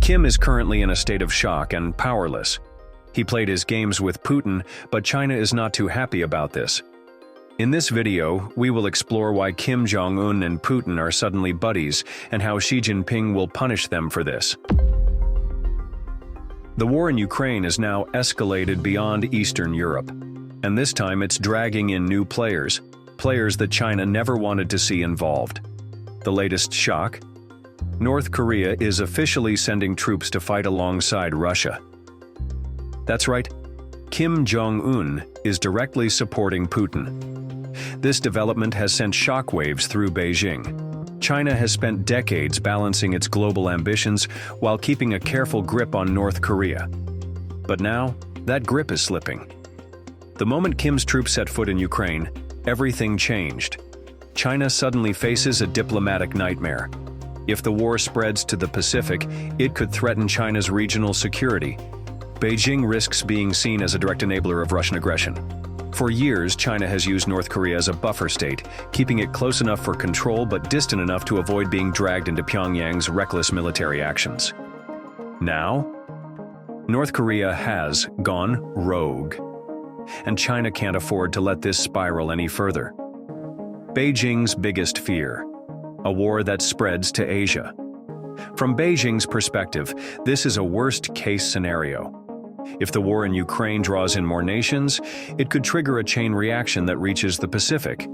Kim is currently in a state of shock and powerless. He played his games with Putin, but China is not too happy about this. In this video, we will explore why Kim Jong Un and Putin are suddenly buddies and how Xi Jinping will punish them for this. The war in Ukraine is now escalated beyond Eastern Europe, and this time it's dragging in new players that China never wanted to see involved. The latest shock? North Korea is officially sending troops to fight alongside Russia. That's right, Kim Jong Un is directly supporting Putin. This development has sent shockwaves through Beijing. China has spent decades balancing its global ambitions while keeping a careful grip on North Korea. But now, that grip is slipping. The moment Kim's troops set foot in Ukraine, everything changed. China suddenly faces a diplomatic nightmare. If the war spreads to the Pacific, it could threaten China's regional security. Beijing risks being seen as a direct enabler of Russian aggression. For years, China has used North Korea as a buffer state, keeping it close enough for control but distant enough to avoid being dragged into Pyongyang's reckless military actions. Now, North Korea has gone rogue, and China can't afford to let this spiral any further. Beijing's biggest fear: a war that spreads to Asia. From Beijing's perspective, this is a worst-case scenario. If the war in Ukraine draws in more nations, it could trigger a chain reaction that reaches the Pacific.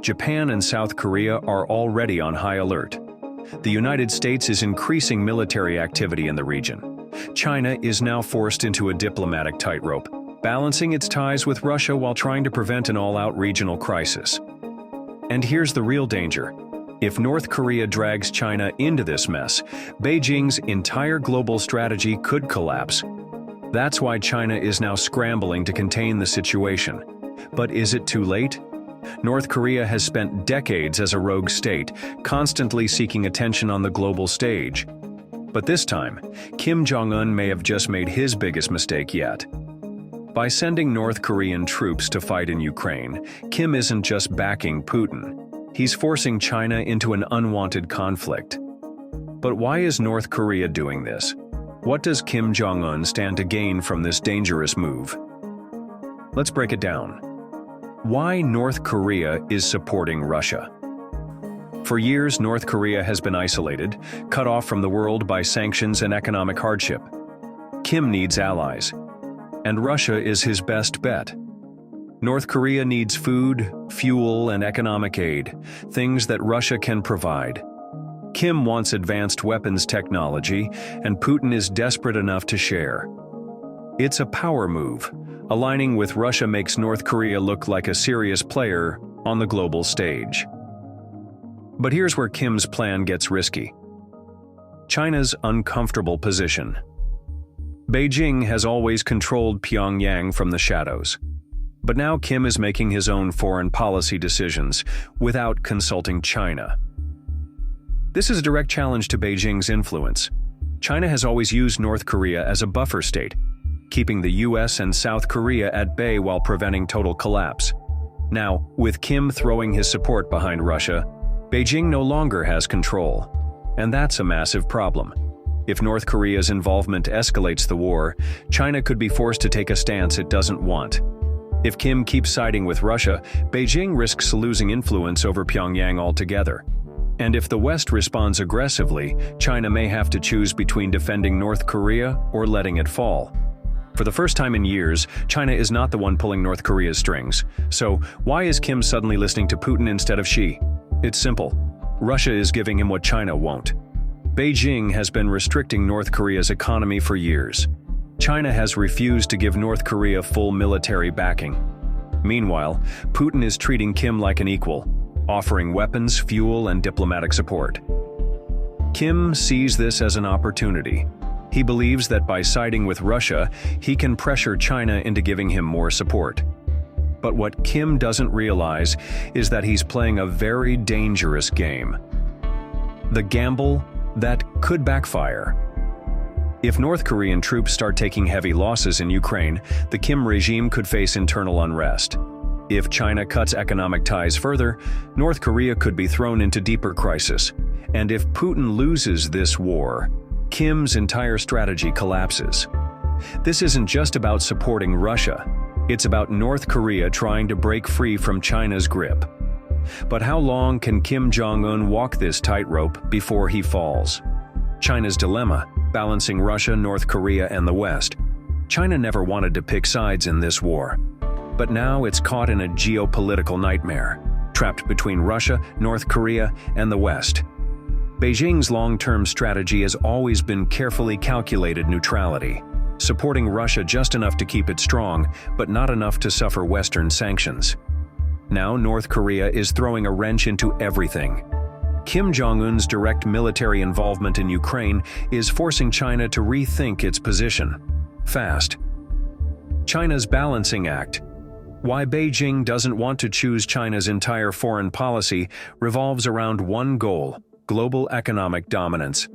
Japan and South Korea are already on high alert. The United States is increasing military activity in the region. China is now forced into a diplomatic tightrope, balancing its ties with Russia while trying to prevent an all-out regional crisis. And here's the real danger. If North Korea drags China into this mess, Beijing's entire global strategy could collapse. That's why China is now scrambling to contain the situation. But is it too late? North Korea has spent decades as a rogue state, constantly seeking attention on the global stage. But this time, Kim Jong Un may have just made his biggest mistake yet. By sending North Korean troops to fight in Ukraine, Kim isn't just backing Putin. He's forcing China into an unwanted conflict. But why is North Korea doing this? What does Kim Jong Un stand to gain from this dangerous move? Let's break it down. Why North Korea is supporting Russia? For years, North Korea has been isolated, cut off from the world by sanctions and economic hardship. Kim needs allies, and Russia is his best bet. North Korea needs food, fuel, and economic aid, things that Russia can provide. Kim wants advanced weapons technology, and Putin is desperate enough to share. It's a power move. Aligning with Russia makes North Korea look like a serious player on the global stage. But here's where Kim's plan gets risky. China's uncomfortable position. Beijing has always controlled Pyongyang from the shadows. But now Kim is making his own foreign policy decisions without consulting China. This is a direct challenge to Beijing's influence. China has always used North Korea as a buffer state, keeping the US and South Korea at bay while preventing total collapse. Now, with Kim throwing his support behind Russia, Beijing no longer has control. And that's a massive problem. If North Korea's involvement escalates the war, China could be forced to take a stance it doesn't want. If Kim keeps siding with Russia, Beijing risks losing influence over Pyongyang altogether. And if the West responds aggressively, China may have to choose between defending North Korea or letting it fall. For the first time in years, China is not the one pulling North Korea's strings. So why is Kim suddenly listening to Putin instead of Xi? It's simple. Russia is giving him what China won't. Beijing has been restricting North Korea's economy for years. China has refused to give North Korea full military backing. Meanwhile, Putin is treating Kim like an equal, offering weapons, fuel, and diplomatic support. Kim sees this as an opportunity. He believes that by siding with Russia, he can pressure China into giving him more support. But what Kim doesn't realize is that he's playing a very dangerous game. The gamble that could backfire. If North Korean troops start taking heavy losses in Ukraine, the Kim regime could face internal unrest. If China cuts economic ties further, North Korea could be thrown into deeper crisis. And if Putin loses this war, Kim's entire strategy collapses. This isn't just about supporting Russia. It's about North Korea trying to break free from China's grip. But how long can Kim Jong Un walk this tightrope before he falls? China's dilemma, balancing Russia, North Korea, and the West. China never wanted to pick sides in this war. But now it's caught in a geopolitical nightmare, trapped between Russia, North Korea, and the West. Beijing's long-term strategy has always been carefully calculated neutrality, supporting Russia just enough to keep it strong, but not enough to suffer Western sanctions. Now North Korea is throwing a wrench into everything. Kim Jong Un's direct military involvement in Ukraine is forcing China to rethink its position. Fast. China's balancing act. Why Beijing doesn't want to choose China's entire foreign policy revolves around one goal: global economic dominance.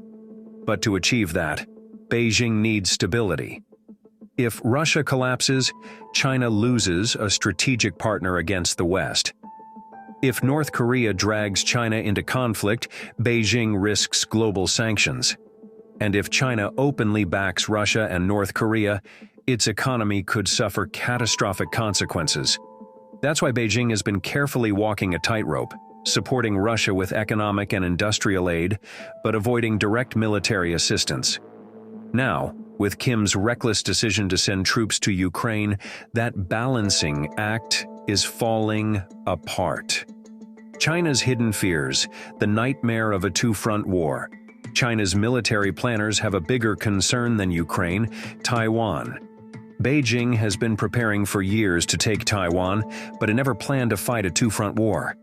But to achieve that, Beijing needs stability. If Russia collapses, China loses a strategic partner against the West. If North Korea drags China into conflict, Beijing risks global sanctions. And if China openly backs Russia and North Korea, its economy could suffer catastrophic consequences. That's why Beijing has been carefully walking a tightrope, supporting Russia with economic and industrial aid, but avoiding direct military assistance. Now, with Kim's reckless decision to send troops to Ukraine, that balancing act is falling apart. China's hidden fears, the nightmare of a two-front war. China's military planners have a bigger concern than Ukraine: Taiwan. Beijing has been preparing for years to take Taiwan, but it never planned to fight a two-front war.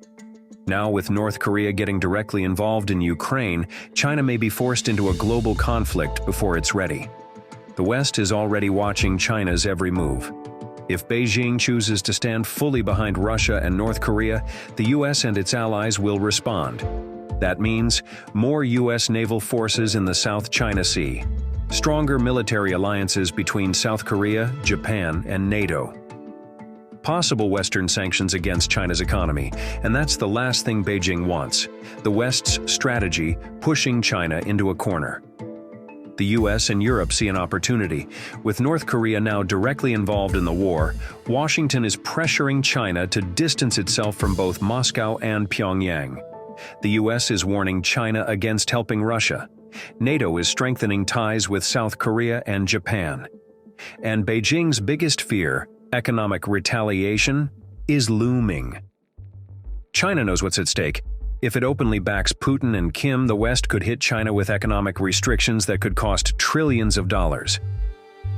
Now, with North Korea getting directly involved in Ukraine, China may be forced into a global conflict before it's ready. The West is already watching China's every move. If Beijing chooses to stand fully behind Russia and North Korea, the US and its allies will respond. That means more US naval forces in the South China Sea, stronger military alliances between South Korea, Japan, and NATO. Possible Western sanctions against China's economy, and that's the last thing Beijing wants: the West's strategy pushing China into a corner. The US and Europe see an opportunity. With North Korea now directly involved in the war, Washington is pressuring China to distance itself from both Moscow and Pyongyang. The US is warning China against helping Russia. NATO is strengthening ties with South Korea and Japan. And Beijing's biggest fear, economic retaliation, is looming. China knows what's at stake. If it openly backs Putin and Kim, the West could hit China with economic restrictions that could cost trillions of dollars.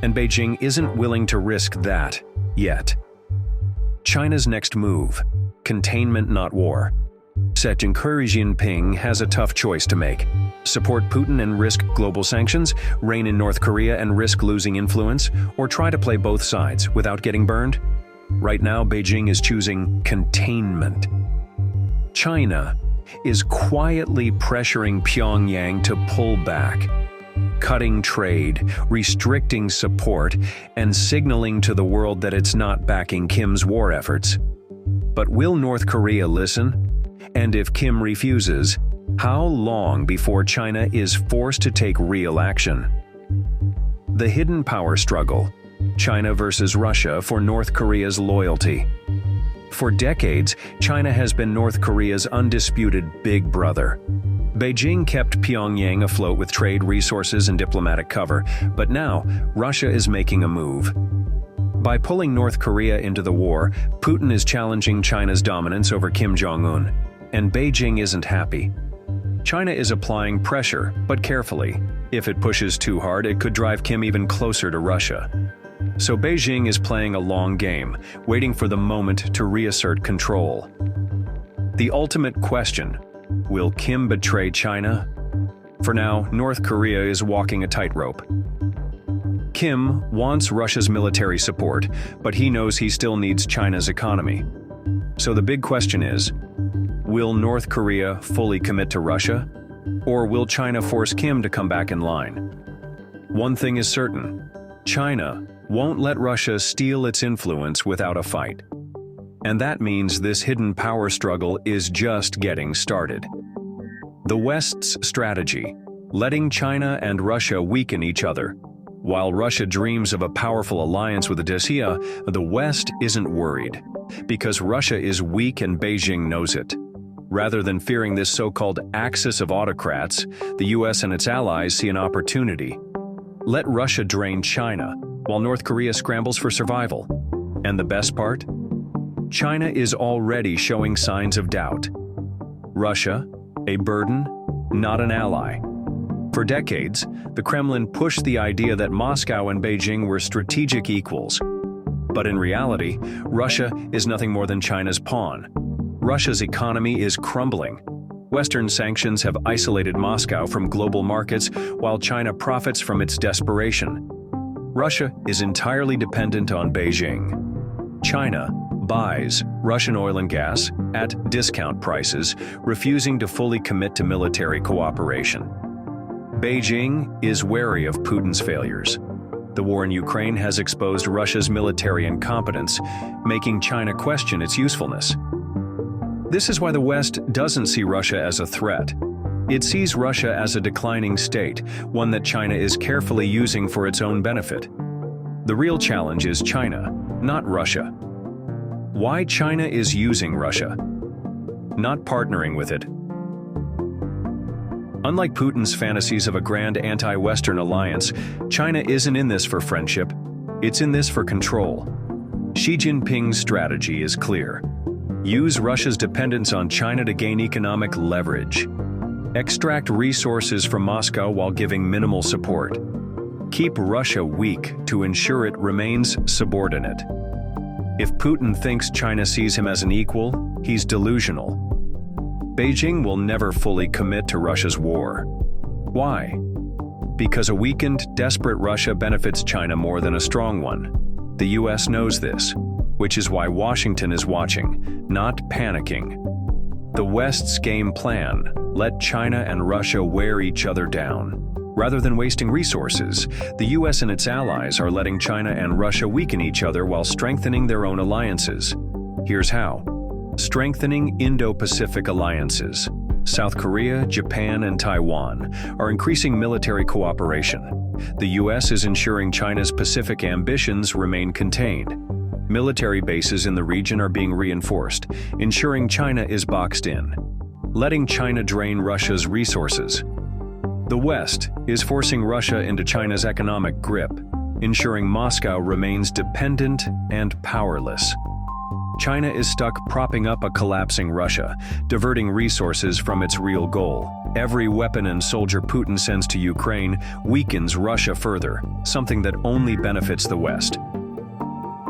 And Beijing isn't willing to risk that yet. China's next move: containment, not war. Xi Jinping has a tough choice to make: support Putin and risk global sanctions, reign in North Korea and risk losing influence, or try to play both sides without getting burned? Right now, Beijing is choosing containment. China is quietly pressuring Pyongyang to pull back, cutting trade, restricting support, and signaling to the world that it's not backing Kim's war efforts. But will North Korea listen? And if Kim refuses, how long before China is forced to take real action? The hidden power struggle: China versus Russia for North Korea's loyalty. For decades, China has been North Korea's undisputed big brother. Beijing kept Pyongyang afloat with trade, resources, and diplomatic cover, but now Russia is making a move. By pulling North Korea into the war, Putin is challenging China's dominance over Kim Jong Un, and Beijing isn't happy. China is applying pressure, but carefully. If it pushes too hard, it could drive Kim even closer to Russia. So Beijing is playing a long game, waiting for the moment to reassert control. The ultimate question: will Kim betray China? For now, North Korea is walking a tightrope. Kim wants Russia's military support, but he knows he still needs China's economy. So the big question is, will North Korea fully commit to Russia? Or will China force Kim to come back in line? One thing is certain: China won't let Russia steal its influence without a fight. And that means this hidden power struggle is just getting started. The West's strategy: letting China and Russia weaken each other. While Russia dreams of a powerful alliance with Odisha, the West isn't worried, because Russia is weak and Beijing knows it. Rather than fearing this so-called axis of autocrats, the US and its allies see an opportunity. Let Russia drain China, while North Korea scrambles for survival. And the best part? China is already showing signs of doubt. Russia, a burden, not an ally. For decades, the Kremlin pushed the idea that Moscow and Beijing were strategic equals. But in reality, Russia is nothing more than China's pawn. Russia's economy is crumbling. Western sanctions have isolated Moscow from global markets, while China profits from its desperation. Russia is entirely dependent on Beijing. China buys Russian oil and gas at discount prices, refusing to fully commit to military cooperation. Beijing is wary of Putin's failures. The war in Ukraine has exposed Russia's military incompetence, making China question its usefulness. This is why the West doesn't see Russia as a threat. It sees Russia as a declining state, one that China is carefully using for its own benefit. The real challenge is China, not Russia. Why China is using Russia, not partnering with it. Unlike Putin's fantasies of a grand anti-Western alliance, China isn't in this for friendship, it's in this for control. Xi Jinping's strategy is clear. Use Russia's dependence on China to gain economic leverage. Extract resources from Moscow while giving minimal support. Keep Russia weak to ensure it remains subordinate. If Putin thinks China sees him as an equal, he's delusional. Beijing will never fully commit to Russia's war. Why? Because a weakened, desperate Russia benefits China more than a strong one. The US knows this, which is why Washington is watching, not panicking. The West's game plan: let China and Russia wear each other down. Rather than wasting resources, the US and its allies are letting China and Russia weaken each other while strengthening their own alliances. Here's how. Strengthening Indo-Pacific alliances. South Korea, Japan, and Taiwan are increasing military cooperation. The US is ensuring China's Pacific ambitions remain contained. Military bases in the region are being reinforced, ensuring China is boxed in. Letting China drain Russia's resources. The West is forcing Russia into China's economic grip, ensuring Moscow remains dependent and powerless. China is stuck propping up a collapsing Russia, diverting resources from its real goal. Every weapon and soldier Putin sends to Ukraine weakens Russia further, something that only benefits the West.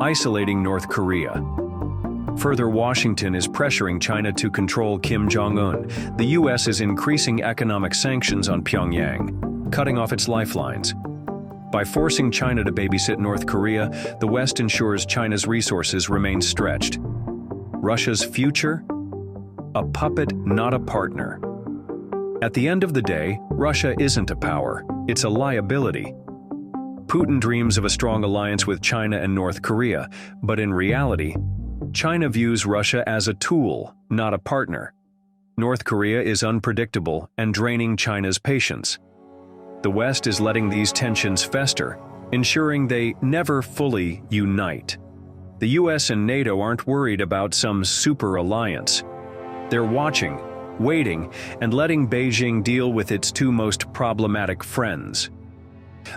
Isolating North Korea. Further, Washington is pressuring China to control Kim Jong Un. The US is increasing economic sanctions on Pyongyang, cutting off its lifelines. By forcing China to babysit North Korea, the West ensures China's resources remain stretched. Russia's future? A puppet, not a partner. At the end of the day, Russia isn't a power, it's a liability. Putin dreams of a strong alliance with China and North Korea, but in reality, China views Russia as a tool, not a partner. North Korea is unpredictable and draining China's patience. The West is letting these tensions fester, ensuring they never fully unite. The US and NATO aren't worried about some super alliance. They're watching, waiting, and letting Beijing deal with its two most problematic friends.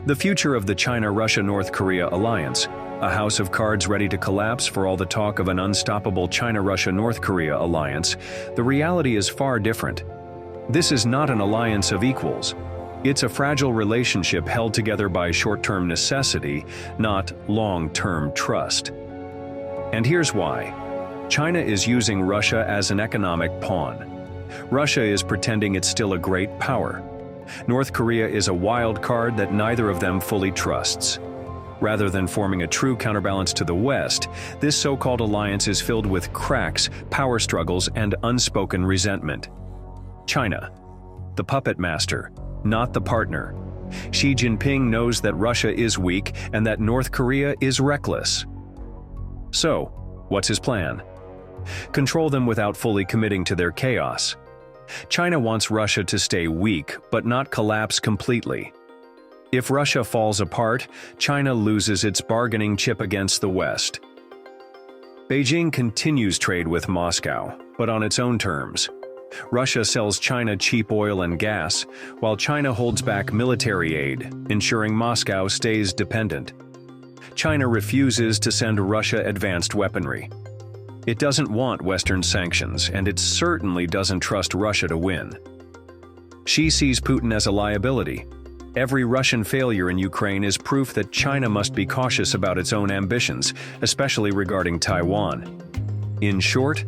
The future of the China-Russia-North Korea alliance, a house of cards ready to collapse for all the talk of an unstoppable China-Russia-North Korea alliance, the reality is far different. This is not an alliance of equals. It's a fragile relationship held together by short-term necessity, not long-term trust. And here's why. China is using Russia as an economic pawn. Russia is pretending it's still a great power. North Korea is a wild card that neither of them fully trusts. Rather than forming a true counterbalance to the West, this so-called alliance is filled with cracks, power struggles, and unspoken resentment. China, the puppet master, not the partner. Xi Jinping knows that Russia is weak and that North Korea is reckless. So, what's his plan? Control them without fully committing to their chaos. China wants Russia to stay weak, but not collapse completely. If Russia falls apart, China loses its bargaining chip against the West. Beijing continues trade with Moscow, but on its own terms. Russia sells China cheap oil and gas, while China holds back military aid, ensuring Moscow stays dependent. China refuses to send Russia advanced weaponry. It doesn't want Western sanctions, and it certainly doesn't trust Russia to win. She sees Putin as a liability. Every Russian failure in Ukraine is proof that China must be cautious about its own ambitions, especially regarding Taiwan. In short,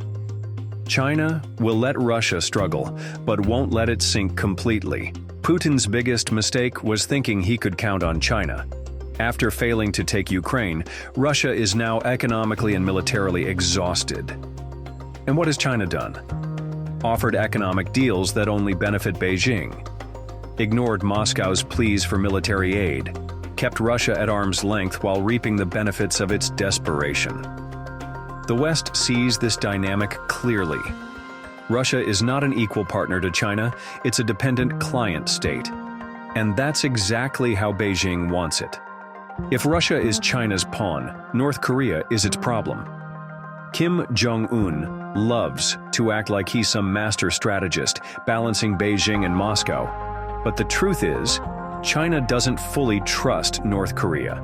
China will let Russia struggle, but won't let it sink completely. Putin's biggest mistake was thinking he could count on China. After failing to take Ukraine, Russia is now economically and militarily exhausted. And what has China done? Offered economic deals that only benefit Beijing. Ignored Moscow's pleas for military aid, kept Russia at arm's length while reaping the benefits of its desperation. The West sees this dynamic clearly. Russia is not an equal partner to China, it's a dependent client state. And that's exactly how Beijing wants it. If Russia is China's pawn, North Korea is its problem. Kim Jong Un loves to act like he's some master strategist, balancing Beijing and Moscow. But the truth is, China doesn't fully trust North Korea.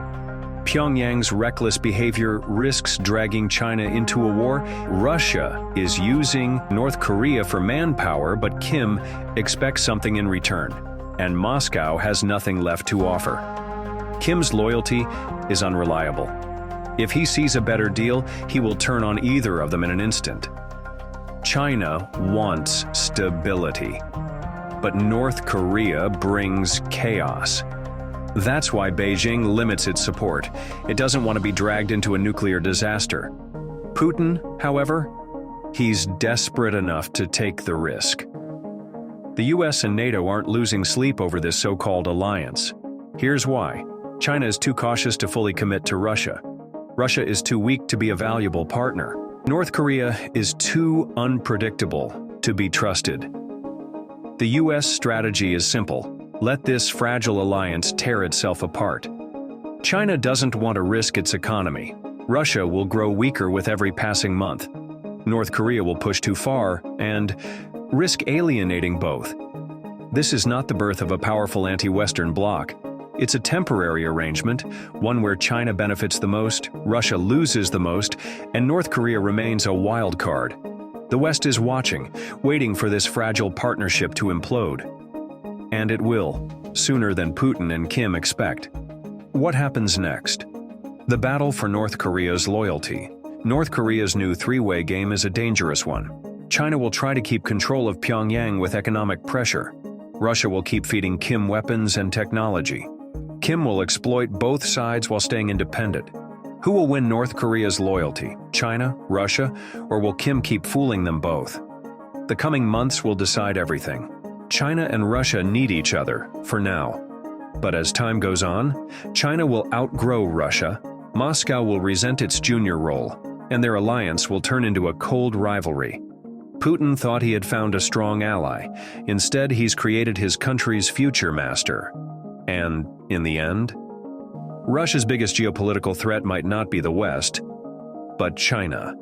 Pyongyang's reckless behavior risks dragging China into a war. Russia is using North Korea for manpower, but Kim expects something in return, and Moscow has nothing left to offer. Kim's loyalty is unreliable. If he sees a better deal, he will turn on either of them in an instant. China wants stability, but North Korea brings chaos. That's why Beijing limits its support. It doesn't want to be dragged into a nuclear disaster. Putin, however, he's desperate enough to take the risk. The US and NATO aren't losing sleep over this so-called alliance. Here's why. China is too cautious to fully commit to Russia. Russia is too weak to be a valuable partner. North Korea is too unpredictable to be trusted. The US strategy is simple. Let this fragile alliance tear itself apart. China doesn't want to risk its economy. Russia will grow weaker with every passing month. North Korea will push too far and risk alienating both. This is not the birth of a powerful anti-Western bloc. It's a temporary arrangement, one where China benefits the most, Russia loses the most, and North Korea remains a wild card. The West is watching, waiting for this fragile partnership to implode. And it will, sooner than Putin and Kim expect. What happens next? The battle for North Korea's loyalty. North Korea's new three-way game is a dangerous one. China will try to keep control of Pyongyang with economic pressure. Russia will keep feeding Kim weapons and technology. Kim will exploit both sides while staying independent. Who will win North Korea's loyalty? China, Russia, or will Kim keep fooling them both? The coming months will decide everything. China and Russia need each other, for now. But as time goes on, China will outgrow Russia, Moscow will resent its junior role, and their alliance will turn into a cold rivalry. Putin thought he had found a strong ally. Instead, he's created his country's future master. And, in the end, Russia's biggest geopolitical threat might not be the West, but China.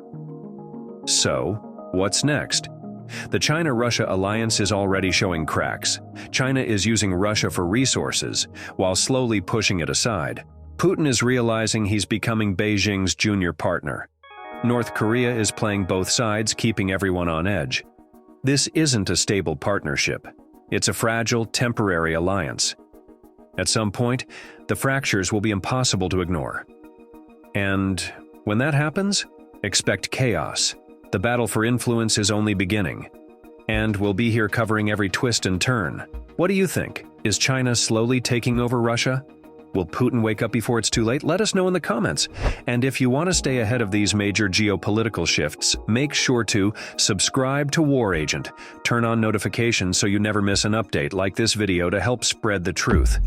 So, what's next? The China-Russia alliance is already showing cracks. China is using Russia for resources, while slowly pushing it aside. Putin is realizing he's becoming Beijing's junior partner. North Korea is playing both sides, keeping everyone on edge. This isn't a stable partnership. It's a fragile, temporary alliance. At some point, the fractures will be impossible to ignore. And when that happens, expect chaos. The battle for influence is only beginning. And we'll be here covering every twist and turn. What do you think? Is China slowly taking over Russia? Will Putin wake up before it's too late? Let us know in the comments. And if you want to stay ahead of these major geopolitical shifts, make sure to subscribe to War Agent. Turn on notifications so you never miss an update like this video to help spread the truth.